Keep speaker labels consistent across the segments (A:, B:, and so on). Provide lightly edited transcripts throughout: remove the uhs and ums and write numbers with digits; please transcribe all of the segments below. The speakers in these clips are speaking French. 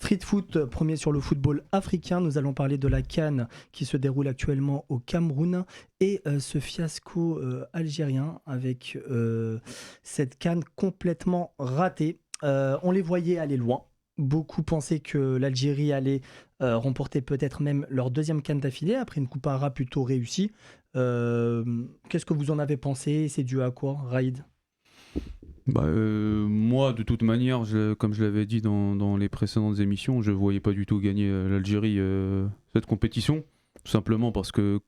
A: Street Foot, premier sur le football africain. Nous allons parler de la CAN qui se déroule actuellement au Cameroun et ce fiasco algérien avec cette CAN complètement ratée. On les voyait aller loin. Beaucoup pensaient que l'Algérie allait remporter peut-être même leur deuxième CAN d'affilée après une Coupe arabe plutôt réussie. Qu'est-ce que vous en avez pensé? C'est dû à quoi, Raïd?
B: Moi, de toute manière, comme je l'avais dit dans les précédentes émissions, je ne voyais pas du tout gagner l'Algérie cette compétition. Tout simplement parce que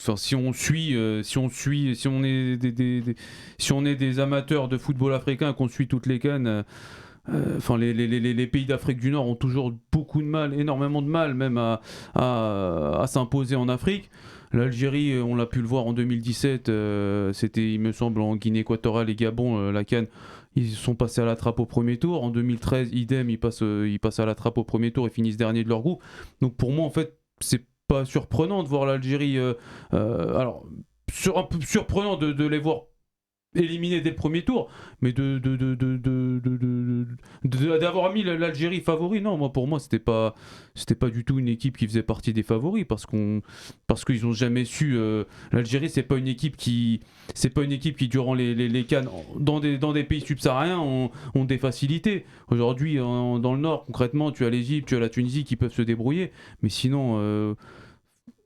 B: si on est des amateurs de football africain, qu'on suit toutes les CAN, les pays d'Afrique du Nord ont toujours énormément de mal même à s'imposer en Afrique. L'Algérie, on l'a pu le voir en 2017, c'était, il me semble, en Guinée équatoriale et Gabon, la CAN, ils sont passés à la trappe au premier tour. En 2013, idem, ils passent à la trappe au premier tour et finissent dernier de leur groupe. Donc pour moi, en fait, c'est pas surprenant de voir l'Algérie. Un peu surprenant de les voir éliminés dès le premier tour, mais d'avoir mis l'Algérie favori, non, pour moi c'était pas du tout une équipe qui faisait partie des favoris parce qu'ils ont jamais su. L'Algérie c'est pas une équipe qui durant les CAN dans des pays subsahariens ont des facilités. Aujourd'hui dans le Nord concrètement tu as l'Égypte, tu as la Tunisie qui peuvent se débrouiller, mais sinon.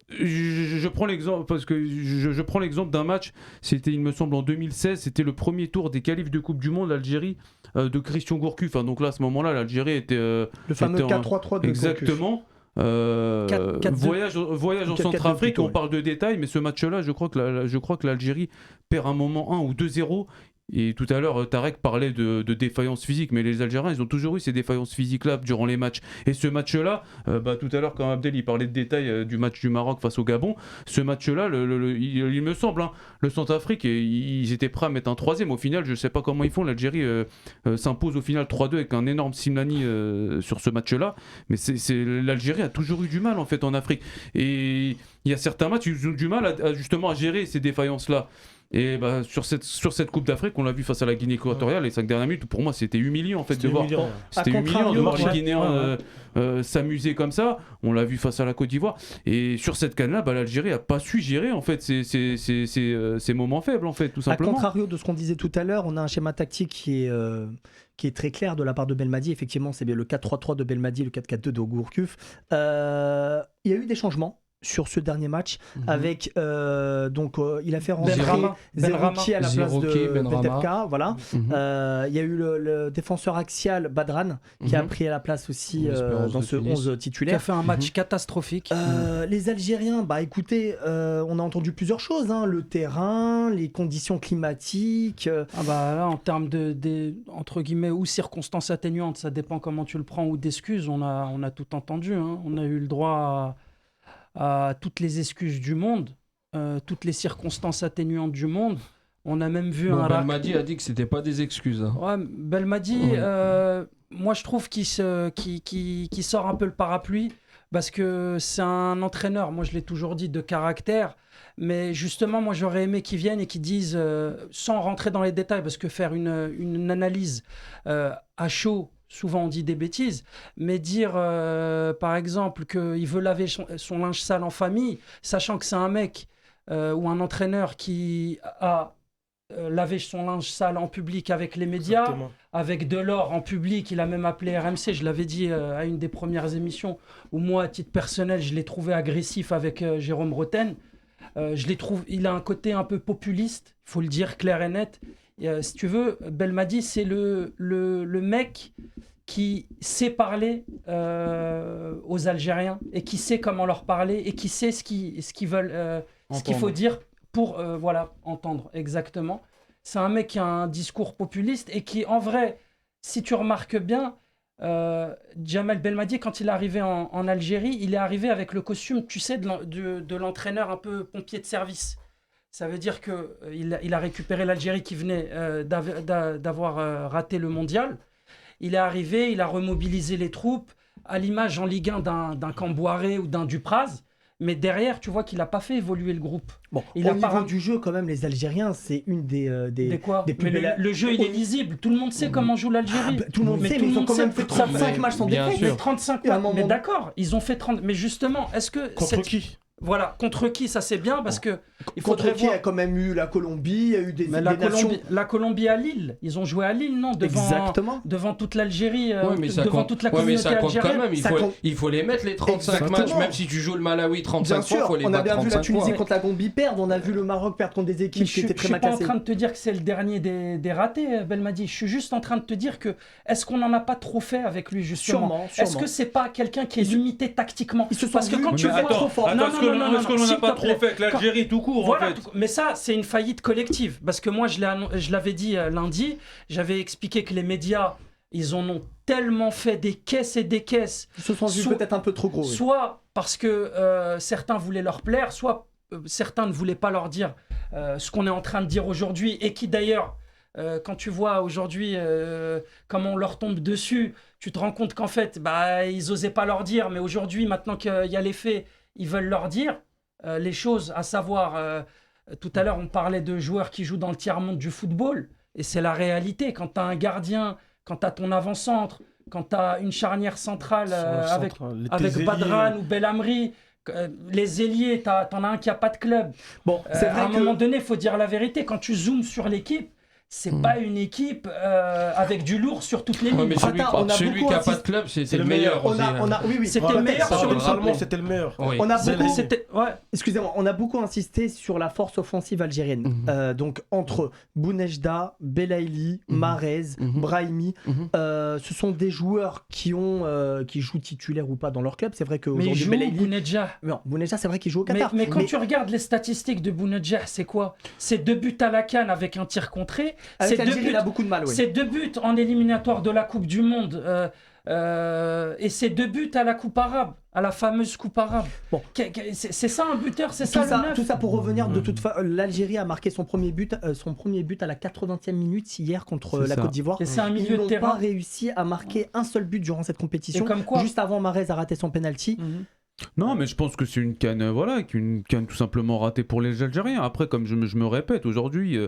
B: Je prends l'exemple parce que je prends l'exemple d'un match, c'était il me semble en 2016, c'était le premier tour des qualifs de Coupe du Monde, l'Algérie de Christian Gourcuff. Donc là à ce moment-là l'Algérie était le
A: fameux 4-3-3 de
B: exactement. Voyage en Centrafrique, on parle de détails, mais ce match-là, je crois que l'Algérie perd un moment 1 ou 2-0. Et tout à l'heure, Tarek parlait de défaillance physique, mais les Algériens, ils ont toujours eu ces défaillances physiques-là durant les matchs. Et ce match-là, tout à l'heure, quand Abdel il parlait de détails du match du Maroc face au Gabon, ce match-là, il me semble, le Centrafrique, ils étaient prêts à mettre un troisième. Au final, je ne sais pas comment ils font. L'Algérie s'impose au final 3-2 avec un énorme Simlani sur ce match-là. Mais l'Algérie a toujours eu du mal, en fait, en Afrique. Et il y a certains matchs, ils ont du mal justement à gérer ces défaillances-là. Et sur cette Coupe d'Afrique, on l'a vu face à la Guinée équatoriale, les 5 dernières minutes, pour moi c'était humiliant en fait de voir. C'était humiliant de voir les Guinéens s'amuser comme ça. On l'a vu face à la Côte d'Ivoire. Et sur cette CAN là, l'Algérie a pas su gérer en fait ces moments faibles en fait, tout simplement.
A: À contrario de ce qu'on disait tout à l'heure, on a un schéma tactique qui est très clair de la part de Belmadi. Effectivement, c'est bien le 4-3-3 de Belmadi, le 4-4-2 de Gourcuff. Il y a eu des changements sur ce dernier match avec il a fait rentrer Zerouki à la place de Benrahma, voilà. Il y a eu le défenseur axial Badran qui a pris à la place aussi dans ce 11 titulaire,
C: qui a fait un match catastrophique.
A: Les Algériens, écoutez, on a entendu plusieurs choses, le terrain, les conditions climatiques.
C: Là, en termes de entre guillemets ou circonstances atténuantes, ça dépend comment tu le prends, ou d'excuses, on a tout entendu, on a eu le droit à toutes les excuses du monde, toutes les circonstances atténuantes du monde. On a même vu
D: Belmadi a dit que c'était pas des excuses.
C: Ouais, Belmadi, moi je trouve qu'il sort un peu le parapluie parce que c'est un entraîneur, moi je l'ai toujours dit, de caractère. Mais justement, moi j'aurais aimé qu'ils viennent et qu'ils disent, sans rentrer dans les détails, parce que faire une analyse à chaud, souvent on dit des bêtises, mais dire par exemple qu'il veut laver son linge sale en famille, sachant que c'est un mec ou un entraîneur qui a lavé son linge sale en public avec les médias, exactement, avec Delors en public, il a même appelé RMC, je l'avais dit à une des premières émissions, où moi à titre personnel je l'ai trouvé agressif avec Jérôme Roten. Il a un côté un peu populiste, il faut le dire clair et net. Si tu veux, Belmadi, c'est le mec qui sait parler aux Algériens et qui sait comment leur parler et qui sait ce qu'ils veulent, ce qu'il faut dire pour entendre exactement. C'est un mec qui a un discours populiste et qui, en vrai, si tu remarques bien, Djamel Belmadi, quand il est arrivé en Algérie, il est arrivé avec le costume, tu sais, de l'entraîneur un peu pompier de service. Ça veut dire qu'il a récupéré l'Algérie qui venait d'avoir raté le mondial. Il est arrivé, il a remobilisé les troupes, à l'image en Ligue 1 d'un Camboiré ou d'un Dupraz. Mais derrière, tu vois qu'il n'a pas fait évoluer le groupe.
A: Bon, au niveau du jeu, quand même, les Algériens, c'est une des plus belles...
C: le jeu, il est lisible. Tout le monde sait comment joue l'Algérie.
A: Tout le monde sait, mais ils ont quand même fait 35 matchs sans défaite.
C: Mais 35 matchs, mais d'accord, ils ont fait 30... Mais justement, est-ce que...
E: Contre qui ?
C: Voilà, contre qui ça c'est bien parce que
A: il contre qui il y a quand même eu la Colombie, il y a eu des nations...
C: la Colombie à Lille, ils ont joué à Lille non devant toute l'Algérie, devant toute la communauté algérienne.
D: Mais ça compte quand même, il faut les mettre les 35 matchs, même si tu joues le Malawi 35 fois, il faut les
A: battre. On a bien vu la
D: 35
A: Tunisie contre la Gambie perdre, on a vu le Maroc perdre contre des équipes qui étaient très mal classées.
C: Je suis pas en train de te dire que c'est le dernier des ratés, Belmadi. Je suis juste en train de te dire que est-ce qu'on n'en a pas trop fait avec lui justement.
A: Sûrement.
C: Est-ce que c'est pas quelqu'un qui est limité tactiquement?
A: Parce que quand tu vois trop fort,
B: pas trop fait avec l'Algérie tout court
C: voilà,
B: en fait.
C: Mais ça c'est une faillite collective parce que moi je l'avais dit lundi, j'avais expliqué que les médias ils en ont tellement fait des caisses et des caisses.
A: Ils se sont vus peut-être un peu trop gros.
C: Soit parce que certains voulaient leur plaire, soit certains ne voulaient pas leur dire ce qu'on est en train de dire aujourd'hui et qui d'ailleurs quand tu vois aujourd'hui comment on leur tombe dessus, tu te rends compte qu'en fait ils osaient pas leur dire, mais aujourd'hui maintenant qu'il y a les faits, ils veulent leur dire les choses, à savoir, tout à l'heure on parlait de joueurs qui jouent dans le tiers-monde du football, et c'est la réalité, quand tu as un gardien, quand tu as ton avant-centre, quand tu as une charnière centrale avec Badran ou Belhamri, les ailiers, t'en as un qui n'a pas de club.
A: Bon, c'est vrai
C: à un moment donné, il faut dire la vérité, quand tu zoomes sur l'équipe, c'est pas une équipe avec du lourd sur toutes les lignes.
D: Mais celui qui n'a pas de club, c'est le meilleur.
C: C'était le meilleur sur le
E: Allemand, c'était le meilleur.
A: Oui. Excusez-moi, on a beaucoup insisté sur la force offensive algérienne. Donc entre Bounejda, Belaïli, Mahrez, Brahimi, ce sont des joueurs qui jouent titulaires ou pas dans leur club. C'est vrai qu'aujourd'hui
C: Belaïli, Bounedjah,
A: c'est vrai qu'il joue au Qatar.
C: Mais quand tu regardes les statistiques de Bounedjah, c'est quoi? C'est 2 buts à la canne avec un tir contré.
A: Avec l'Algérie, il a beaucoup de mal.
C: C'est 2 buts en éliminatoire de la Coupe du Monde et c'est 2 buts à la Coupe arabe, à la fameuse Coupe arabe. Bon. C'est ça un buteur, c'est ça le neuf.
A: Tout ça pour revenir, de toute façon, l'Algérie a marqué son premier but à la 80e minute hier contre la Côte d'Ivoire.
C: Et c'est un milieu de terrain.
A: Ils n'ont pas réussi à marquer un seul but durant cette compétition. Juste avant, Mahrez a raté son penalty.
B: Non, mais je pense que c'est une canne, tout simplement ratée pour les Algériens. Après, comme je me répète, aujourd'hui...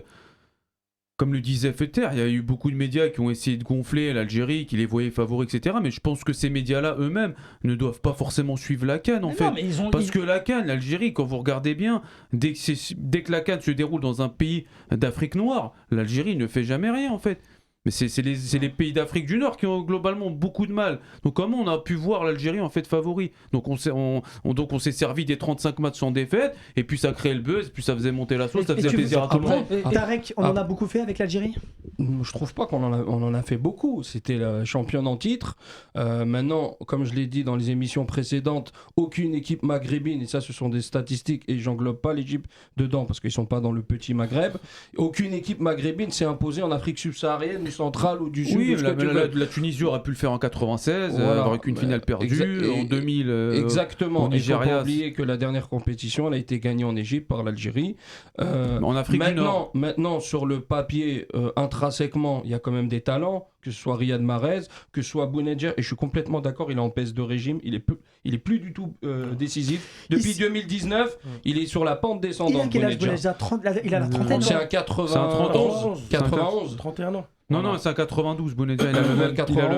B: Comme le disait Fetter, il y a eu beaucoup de médias qui ont essayé de gonfler l'Algérie, qui les voyaient favoris, etc. Mais je pense que ces médias-là, eux-mêmes, ne doivent pas forcément suivre la CAN, en fait. Parce que la CAN, l'Algérie, quand vous regardez bien, dès que la CAN se déroule dans un pays d'Afrique noire, l'Algérie ne fait jamais rien, en fait. Mais c'est les pays d'Afrique du Nord qui ont globalement beaucoup de mal. Donc comment on a pu voir l'Algérie en fait favori? Donc on s'est servi des 35 matchs sans défaite, et puis ça créait le buzz, puis ça faisait monter la sauce, ça faisait plaisir à tout le monde.
A: Tarek, on en a beaucoup fait avec l'Algérie?
D: Je trouve pas qu'on en a fait beaucoup. C'était la championne en titre. Maintenant, comme je l'ai dit dans les émissions précédentes, aucune équipe maghrébine, et ça ce sont des statistiques, et j'englobe pas l'Égypte dedans parce qu'ils sont pas dans le petit Maghreb, aucune équipe maghrébine s'est imposée en Afrique subsaharienne, centrale ou du sud.
B: Oui, la Tunisie aurait pu le faire en 96, avec une finale perdue, en 2000
D: exactement.
B: Au Nigeria.
D: Il ne faut pas oublier que la dernière compétition elle a été gagnée en Égypte par l'Algérie.
B: En Afrique du Nord.
D: Maintenant, sur le papier, intrinsèquement, il y a quand même des talents, que ce soit Riyad Mahrez, que ce soit Bounedjah, et je suis complètement d'accord, il est en pèse de régime, il est plus du tout décisif. Depuis 2019, il est sur la pente descendante.
A: Il a quel âge Bounedjah? Il a la trentaine.
D: C'est un 91.
E: 31 ans.
B: Non, c'est un 92. Bounedjah, il a le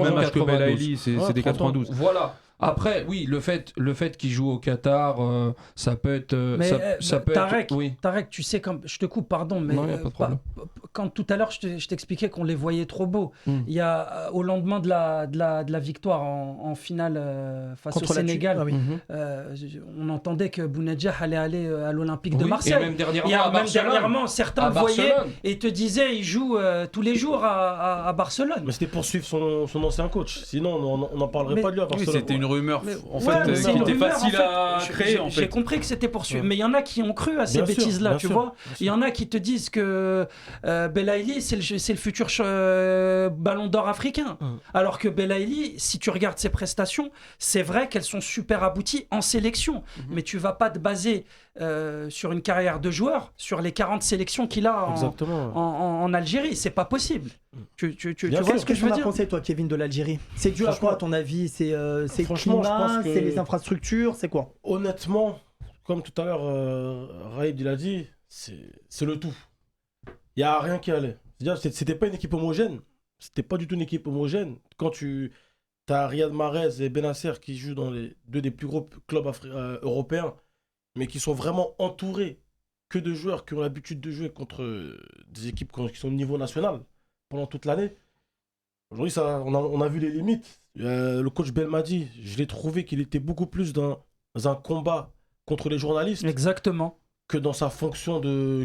B: même âge que Belaïli, c'est des 92.
D: Voilà. Après, oui, le fait qu'il joue au Qatar, ça peut être. Ça peut
C: Tarek,
D: être. Oui.
C: Tarek, tu sais, je te coupe, pardon, mais
D: non, y a pas de problème.
C: quand tout à l'heure je t'expliquais qu'on les voyait trop beaux. Il y a au lendemain de la victoire en finale face au Sénégal, on entendait que Bounedjah allait aller à l'Olympique de Marseille.
D: Et même dernièrement,
C: certains le voyaient et te disaient il joue tous les jours à Barcelone.
E: Mais c'était pour suivre son ancien coach. Sinon, on n'en parlerait pas de lui à Barcelone.
B: Oui, c'était une rumeur qui était facile à créer.
C: J'ai compris que c'était poursuivi, mais il y en a qui ont cru à ces bêtises-là, tu vois. Il y en a qui te disent que Belaïli c'est le futur ballon d'or africain. Alors que Belaïli, si tu regardes ses prestations, c'est vrai qu'elles sont super abouties en sélection, mais tu vas pas te baser sur une carrière de joueur sur les 40 sélections qu'il a en Algérie. C'est pas possible. Tu vois ce que je veux dire? Qu'est-ce que tu as
A: pensé, toi, Kevin, de l'Algérie? C'est dû à quoi, à ton avis? C'est le climat, c'est les infrastructures, c'est quoi?
E: Honnêtement, comme tout à l'heure, Raïd il a dit, c'est le tout. Il n'y a rien qui allait. C'est-à-dire, c'était pas une équipe homogène. C'était pas du tout une équipe homogène. Quand tu as Riyad Mahrez et Benasser qui jouent dans les deux des plus gros clubs européens, mais qui sont vraiment entourés que de joueurs qui ont l'habitude de jouer contre des équipes qui sont au niveau national pendant toute l'année. Aujourd'hui, on a vu les limites. Le coach Belmadi, je l'ai trouvé qu'il était beaucoup plus dans un combat contre les journalistes.
C: Exactement.
E: Que dans sa fonction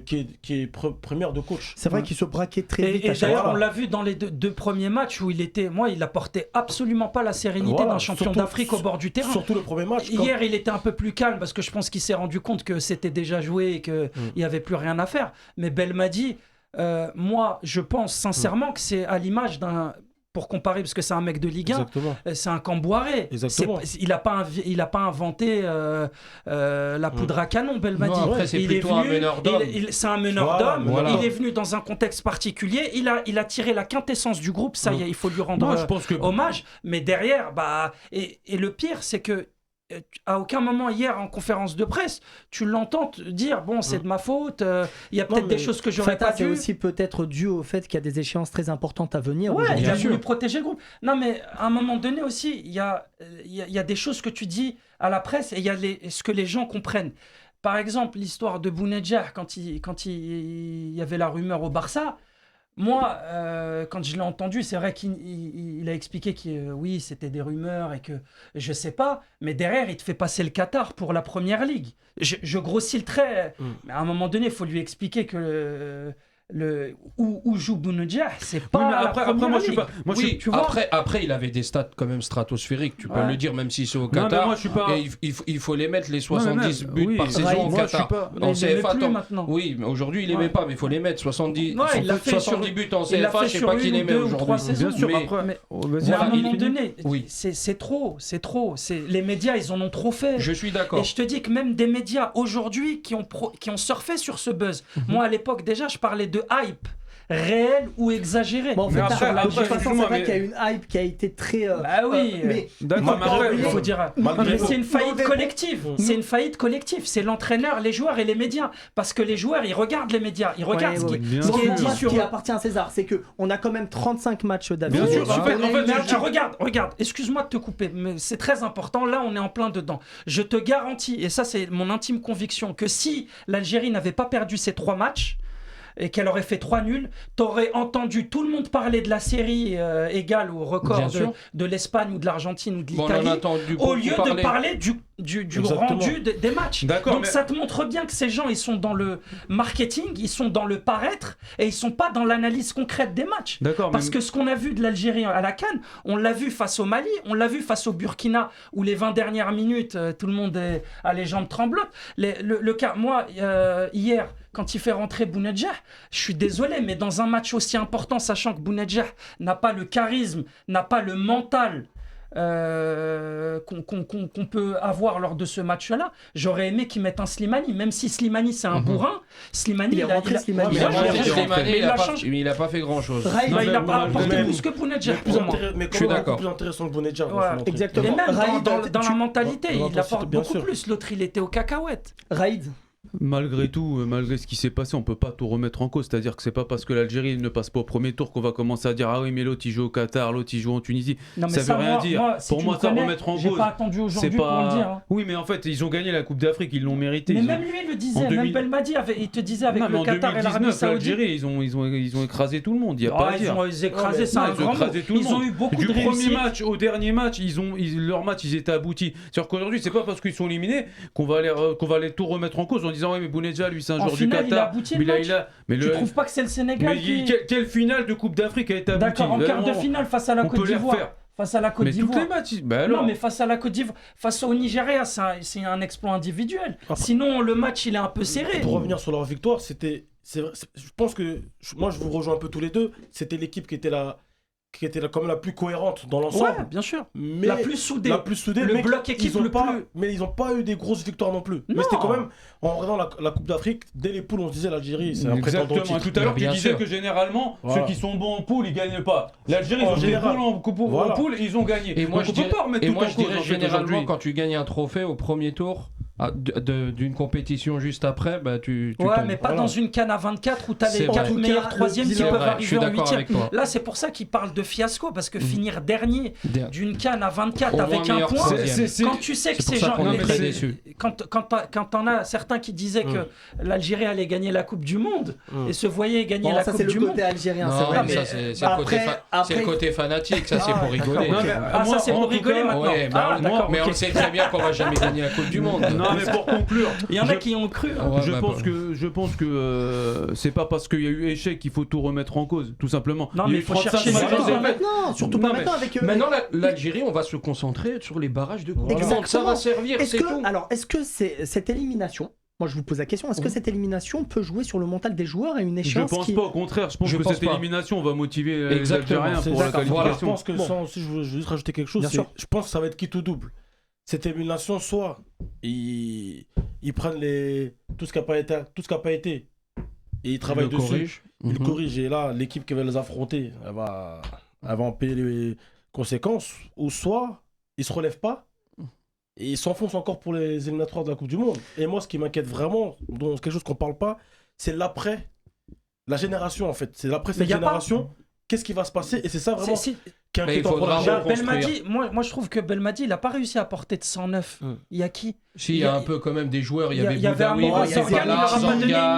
E: qui est première de coach.
A: C'est vrai qu'il se braquait très vite.
C: Et d'ailleurs, on l'a vu dans les deux premiers matchs où il apportait absolument pas la sérénité d'un champion d'Afrique au bord du terrain.
E: Surtout le premier match.
C: Hier, il était un peu plus calme parce que je pense qu'il s'est rendu compte que c'était déjà joué et qu'il n'y avait plus rien à faire. Mais Belmadi, moi, je pense sincèrement que c'est à l'image d'un... Pour comparer, parce que c'est un mec de Ligue 1,
E: exactement.
C: C'est un Camboiré. Il n'a pas inventé la poudre à canon, Belmadi.
D: Après, c'est plutôt un meneur d'homme.
C: C'est un meneur d'homme.
D: Voilà.
C: Il est venu dans un contexte particulier. Il a tiré la quintessence du groupe. Ça, il faut lui rendre hommage. Mais derrière, et le pire, c'est que à aucun moment hier en conférence de presse tu l'entends dire bon c'est de ma faute, il y a peut-être des choses que j'aurais pas dû.
A: C'est aussi peut-être dû au fait qu'il y a des échéances très importantes à venir.
C: Ouais, il a voulu protéger le groupe. Non mais à un moment donné aussi il y a des choses que tu dis à la presse et il y a ce que les gens comprennent. Par exemple l'histoire de Bounedjah quand il y avait la rumeur au Barça. Moi, quand je l'ai entendu, c'est vrai qu'il a expliqué que oui, c'était des rumeurs et que je sais pas, mais derrière, il te fait passer le Qatar pour la Première Ligue. Je grossis le trait, mais à un moment donné, il faut lui expliquer que où joue Bounedjah, c'est pas
B: après moi je suis pas
D: après il avait des stats quand même stratosphériques, tu peux le dire même si c'est au Qatar.
B: Non, moi, je suis pas...
D: Et il faut les mettre les 70 buts par saison au Qatar. En CFA oui, mais aujourd'hui il les met pas, mais il faut les mettre 70 buts en CFA, je sais pas qui les met aujourd'hui.
B: Bien sûr,
C: mais à un moment donné, c'est trop, les médias ils en ont trop fait.
D: Je suis d'accord.
C: Et je te dis que même des médias aujourd'hui qui ont surfé sur ce buzz. Moi à l'époque déjà je parlais de hype réel ou exagéré.
A: Bon, en fait, c'est vrai qu'il y a une hype qui a été très.
C: Mais il faut dire. Mais c'est une faillite collective. C'est une faillite collective. C'est l'entraîneur, les joueurs et les médias. Parce que les joueurs, ils regardent les médias. Ils regardent ce qui est dit sur.
A: Ce qui appartient à César, c'est qu'on a quand même 35 matchs d'avis.
B: Bien sûr.
C: Regarde. Excuse-moi de te couper, mais c'est très important. Là, on est en plein dedans. Je te garantis, et ça, c'est mon intime conviction, que si l'Algérie n'avait pas perdu ces 3 matchs, et qu'elle aurait fait 3 nuls, t'aurais entendu tout le monde parler de la série égale au record de l'Espagne ou de l'Argentine ou de l'Italie, au lieu de parler du rendu des matchs. Donc ça te montre bien que ces gens, ils sont dans le marketing, ils sont dans le paraître, et ils sont pas dans l'analyse concrète des matchs. Parce que ce qu'on a vu de l'Algérie à la CAN, on l'a vu face au Mali, on l'a vu face au Burkina, où les 20 dernières minutes, tout le monde a les jambes tremblotes. Le cas, moi, hier, quand il fait rentrer Bounedjah, je suis désolé, mais dans un match aussi important, sachant que Bounedjah n'a pas le charisme, n'a pas le mental qu'on peut avoir lors de ce match-là, j'aurais aimé qu'ils mettent un Slimani, même si Slimani c'est un bourrin. Slimani,
A: il
D: a pas fait grand-chose.
C: Il a pas apporté plus que Bounedjah.
E: Mais je suis d'accord. Plus intéressant que Bounedjah.
A: Exactement.
C: Et même dans la mentalité, il apporte beaucoup plus. L'autre, il était aux cacahuètes.
A: Raïd.
B: Malgré tout, malgré ce qui s'est passé, on peut pas tout remettre en cause. C'est-à-dire que c'est pas parce que l'Algérie ne passe pas au premier tour qu'on va commencer à dire ah oui mais l'autre il joue au Qatar, l'autre il joue en Tunisie.
C: Non,
B: ça veut rien dire. Pour moi, ça remettre en cause.
C: J'ai pas attendu aujourd'hui pour le dire. Hein.
B: Oui, mais en fait, ils ont gagné la Coupe d'Afrique, ils l'ont mérité.
C: Mais même lui il le disait, même Belmadi il te disait avec le Qatar et l'Arabie Saoudite.
B: L'Algérie, ils ont écrasé tout le monde. Il y a pas à dire.
C: Ils ont écrasé, c'est un grand mot. Ils ont eu beaucoup de réussite.
B: Du premier match au dernier match, leur match ils étaient aboutis. C'est-à-dire qu'aujourd'hui, c'est pas parce qu'ils sont éliminés qu'on va aller tout remettre en cause en disant ouais mais Bounedjah lui c'est un joueur du Qatar.
C: Mais tu trouves pas que c'est le Sénégal
B: quelle finale de Coupe d'Afrique a été aboutie?
C: D'accord, en quart de finale face à la Côte d'Ivoire. Face à la Côte d'Ivoire.
B: Tous les matchs.
C: Non, mais face à la Côte d'Ivoire, face au Nigeria, c'est un exploit individuel. Sinon, le match, il est un peu serré.
E: Pour revenir sur leur victoire, je pense que moi, je vous rejoins un peu tous les deux. C'était l'équipe qui était quand même la plus cohérente dans l'ensemble.
C: Ouais, bien sûr.
E: Mais
C: la plus soudée.
E: Le bloc équipe mais ils n'ont pas eu des grosses victoires non plus. Mais c'était quand même, en regardant la Coupe d'Afrique, dès les poules, on se disait l'Algérie, c'est un prétendant au titre.
B: Tout à l'heure, tu disais que généralement, ceux qui sont bons en poule, ils ne gagnent pas. L'Algérie, ils ont été bons en poule, ils ont gagné.
D: Et moi, je dirais généralement, quand tu gagnes un trophée au premier tour, d'une compétition juste après, bah tu
C: ouais,
D: tombes.
C: mais pas dans une CAN à 24 où tu as les 4 meilleurs troisièmes qui peuvent arriver en 8e. Là, c'est pour ça qu'ils parlent de fiasco, parce que finir dernier d'une CAN à 24 avec un point, quand tu sais que ces gens... Quand t'en as certains qui disaient que l'Algérie allait gagner la Coupe du Monde et se voyaient gagner la Coupe du Monde...
A: Ça, c'est le côté algérien, c'est vrai.
D: Ça, c'est le côté fanatique, ça, c'est pour rigoler.
C: Ça, c'est pour rigoler maintenant.
D: Mais on sait très bien qu'on va jamais gagner la Coupe du Monde.
B: Non, mais pour conclure,
C: il y en a qui ont cru.
B: Je pense que c'est pas parce qu'il y a eu échec qu'il faut tout remettre en cause, tout simplement.
C: Non, mais il faut chercher
A: maintenant, surtout pas maintenant avec.
D: Maintenant, l'Algérie, on va se concentrer sur les barrages de Coupe du Monde. Ça va servir, c'est tout.
A: Alors, est-ce que cette élimination, moi je vous pose la question, est-ce que cette élimination peut jouer sur le mental des joueurs à une échéance?
B: Je pense pas, au contraire, je pense que cette élimination va motiver les Algériens pour la qualification.
E: Je pense que si je veux juste rajouter quelque chose, je pense que ça va être quitte ou double. Cette élimination, soit ils prennent tout ce qui n'a pas été et ils travaillent dessus, ils corrigent, et là l'équipe qui va les affronter, elle va en payer les conséquences, ou soit ils se relèvent pas et ils s'enfoncent encore pour les éliminatoires de la Coupe du Monde. Et moi, ce qui m'inquiète vraiment, dans quelque chose qu'on parle pas, c'est l'après, la génération en fait, c'est l'après cette génération. Qu'est-ce qui va se passer? Et c'est ça vraiment qui est inquiétant pour la
C: Belmadi, moi je trouve que Belmadi, il n'a pas réussi à porter de 109. Il y a qui?
D: Si, il y a un peu quand même des joueurs. Il y avait
C: Boudaoui,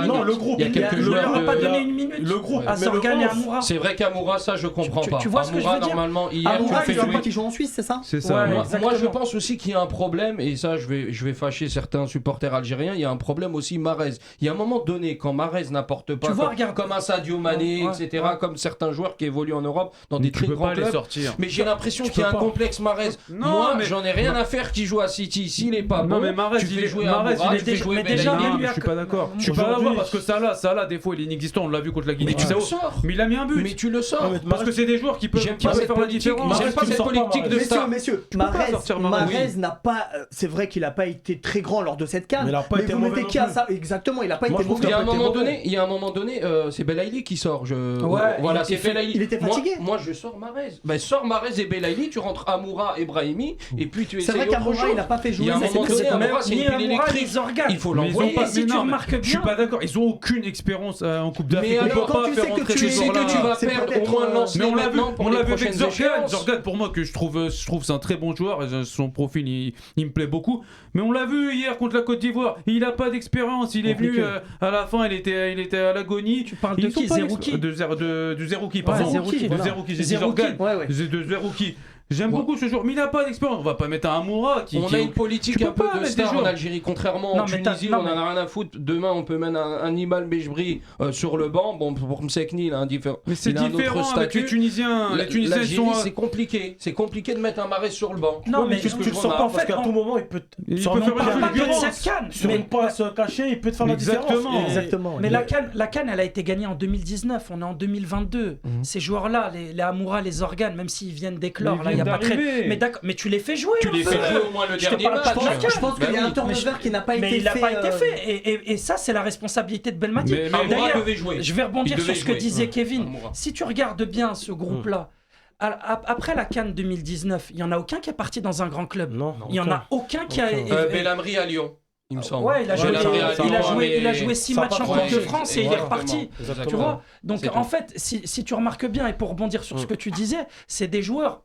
E: non, le groupe.
D: Il y a quelques joueurs.
C: Il leur a pas donné une minute.
E: Le groupe.
C: À Sorgan et Amoura.
D: C'est vrai qu'Amoura, ça, je comprends pas.
C: Tu vois ce que je veux dire?
D: Normalement, hier,
A: Amoura, il ne pas qu'il joue en Suisse, c'est ça?
B: C'est ça.
D: Moi, je pense aussi qu'il y a un problème, et ça, je vais fâcher certains supporters algériens. Il y a un problème aussi, Mahrez. Il y a un moment donné, quand Mahrez n'apporte pas, comme un Sadio Mané, etc., comme certains joueurs qui évoluent en Europe dans des très grands clubs. Mais j'ai l'impression qu'il y a un complexe Mahrez. Moi, j'en ai rien à faire qu'il joue à City. S'il est pas bon, tu fais jouer
B: mais déjà, je suis pas d'accord. Je suis pas d'accord parce que Salah, des fois, il est inexistant. On l'a vu contre la Guinée-Bissau. Mais il a mis un but.
D: Mais tu le sors.
B: Parce que c'est des joueurs qui peuvent faire la différence.
D: J'aime pas cette politique de star.
A: Messieurs, Mahrez n'a pas. C'est vrai qu'il n'a pas été très grand lors de cette CAN.
E: Mais il n'a pas été mauvais.
A: Exactement, il n'a pas été mauvais.
D: Il y a un moment donné, c'est Belaïli qui sort. Voilà, c'est Belaïli.
A: Il était fatigué.
D: Moi, je sors Mahrez. Sors Mahrez et Belaïli, tu rentres Amoura et Brahimi, et puis tu essayes.
A: C'est vrai qu'Amoura, il n'a pas fait jouer.
D: Il y a un moment donné, Amoura, c'est une pile électrique. Il faut l'envoyer.
C: Si tu remarques bien,
B: je suis pas d'accord. Ils ont aucune expérience en Coupe d'Afrique.
D: Mais alors, quand tu sais que tu vas perdre au moins le lancement.
B: Mais on l'a vu avec Zorgan. Zorgan, pour moi, que je trouve c'est un très bon joueur. Son profil, il me plaît beaucoup. Mais on l'a vu hier contre la Côte d'Ivoire. Il a pas d'expérience. Il est venu à la fin. Il était à l'agonie.
C: Tu parles de qui? Zerouki.
B: De Zerouki, pardon. De Zerouki. J'ai dit Zorgan. De Zerouki. J'aime beaucoup ce joueur, mais il n'a pas d'expérience. On va pas mettre un Amoura qui.
D: On a une politique un peu de star en Algérie, contrairement en Tunisie, on en a rien à foutre. Demain, on peut mettre un Imal Bejbri sur le banc. Bon, pour Msekni, il a un différent.
B: Mais c'est différent avec les Tunisiens. Les Tunisiens sont.
D: C'est compliqué. C'est compliqué de mettre un Mahrez sur le banc.
E: Non, mais tu le sors pas parce qu'à tout moment, il peut faire la différence. Sur une passe cachée, il peut te faire la différence.
A: Exactement.
C: Mais la CAN, elle a été gagnée en 2019. On est en 2022. Ces joueurs-là, les Amoura, les Zorgan, même s'ils viennent d'éclore, là. Mais d'accord, mais tu les fais jouer.
D: Tu les fais jouer au moins le dernier match.
A: Je pense qu'il y a un turnover qui n'a pas été fait.
C: Mais il n'a pas été fait. Et ça, c'est la responsabilité de Belmadi.
D: D'ailleurs, je
C: vais rebondir sur ce que disait Kevin. Si tu regardes bien ce groupe-là, après la CAN 2019, il n'y en a aucun qui est parti dans un grand club.
E: Non.
C: Il n'y en a aucun qui a.
D: Belhamri à Lyon. Il me semble.
C: Ouais, il a joué 6 matchs en Coupe de France et il est reparti. Tu vois. Donc en fait, si tu remarques bien, et pour rebondir sur ce que tu disais, c'est des joueurs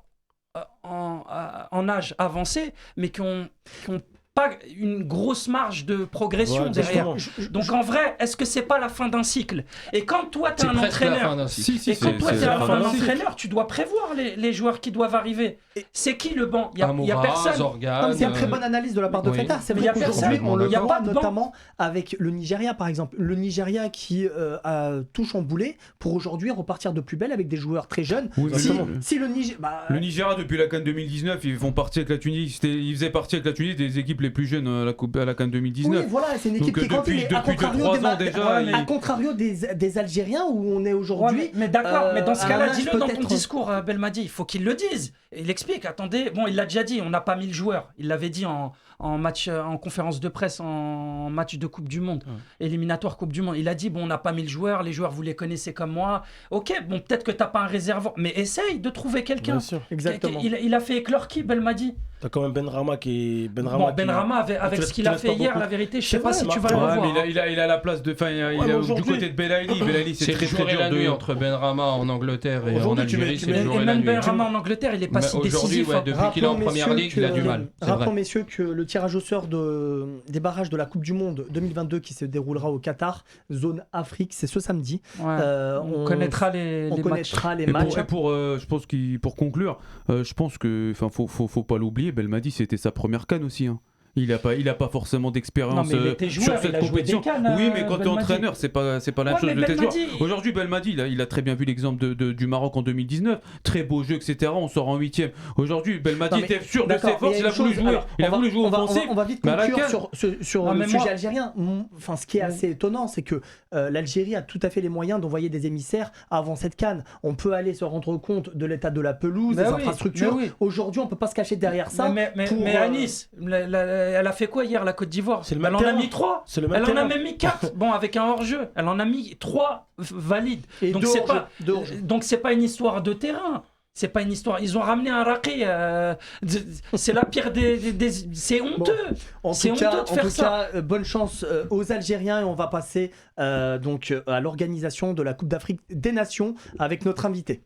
C: en âge avancé, mais qui ont pas une grosse marge de progression derrière. Donc en vrai, est-ce que c'est pas la fin d'un cycle? Et quand toi t'es un entraîneur, tu dois prévoir les joueurs qui doivent arriver. C'est qui le banc? Il y a personne.
A: C'est une très bonne analyse de la part de Feta. C'est vrai qu'aujourd'hui on le voit notamment avec le Nigeria par exemple. Le Nigeria qui a tout chamboulé pour aujourd'hui repartir de plus belle avec des joueurs très jeunes. Si le
B: Nigeria depuis la CAN 2019, ils font partie avec la Tunisie. Ils faisaient partie avec la Tunisie des équipes les plus jeunes à la CAN 2019.
A: Oui, voilà, c'est une équipe qui est
B: depuis 2-3 ans déjà.
A: À contrario des Algériens où on est aujourd'hui.
C: Mais d'accord, mais dans ce cas-là, dis-le dans ton discours, Belmadi. Il faut qu'il le dise. Il explique. Attendez, bon, il l'a déjà dit. On n'a pas 1000 joueurs. Il l'avait dit en match, en conférence de presse, en match de Coupe du Monde, éliminatoire Coupe du Monde. Il a dit bon, on n'a pas 1000 joueurs. Les joueurs, vous les connaissez comme moi. Ok, bon, peut-être que t'as pas un réservoir, mais essaye de trouver quelqu'un.
A: Bien sûr, exactement.
C: Il a fait éclore qui, Belmadi?
E: T'as quand même Benrahma qui est.
C: Benrahma, avec ce qu'il a fait hier, la vérité, je sais pas si tu vas le revoir.
B: Mais il a la place de. Enfin, du côté de Belaïli. Belaïli, c'est très très dur
D: la nuit entre Benrahma en Angleterre et en Algérie.
C: Et même Benrahma en Angleterre, il est pas si décisif.
D: Depuis qu'il est en première ligue, il a du mal.
A: Rappelons, messieurs, que le tirage au sort des barrages de la Coupe du Monde 2022 qui se déroulera au Qatar, zone Afrique, c'est ce samedi.
C: On connaîtra les matchs.
B: Je pense pour conclure, je pense que faut pas l'oublier, Belmadi c'était sa première CAN aussi. Hein. Il a pas forcément d'expérience sur cette compétition. Oui, mais quand tu es entraîneur, c'est pas la même chose de tes joueurs. Aujourd'hui, Belmadi, il a très bien vu l'exemple du Maroc en 2019. Très beau jeu, etc. On sort en 8e. Aujourd'hui, Belmadi était sûr de ses forces. Il a voulu jouer. Il a voulu jouer offensif.
A: On va vite conclure sur le sujet algérien. Enfin, ce qui est assez étonnant, c'est que l'Algérie a tout à fait les moyens d'envoyer des émissaires avant cette CAN. On peut aller se rendre compte de l'état de la pelouse, des infrastructures. Aujourd'hui, on peut pas se cacher derrière ça.
C: Mais à Nice, elle a fait quoi hier, la Côte d'Ivoire? Elle en a mis 3. Elle en a même mis 4. Bon, avec un hors-jeu. Elle en a mis 3 valides. Donc c'est pas une histoire de terrain. C'est pas une histoire. Ils ont ramené un raqi. C'est la pire c'est honteux. C'est honteux de faire ça.
A: Bonne chance aux Algériens et on va passer donc à l'organisation de la Coupe d'Afrique des Nations avec notre invité.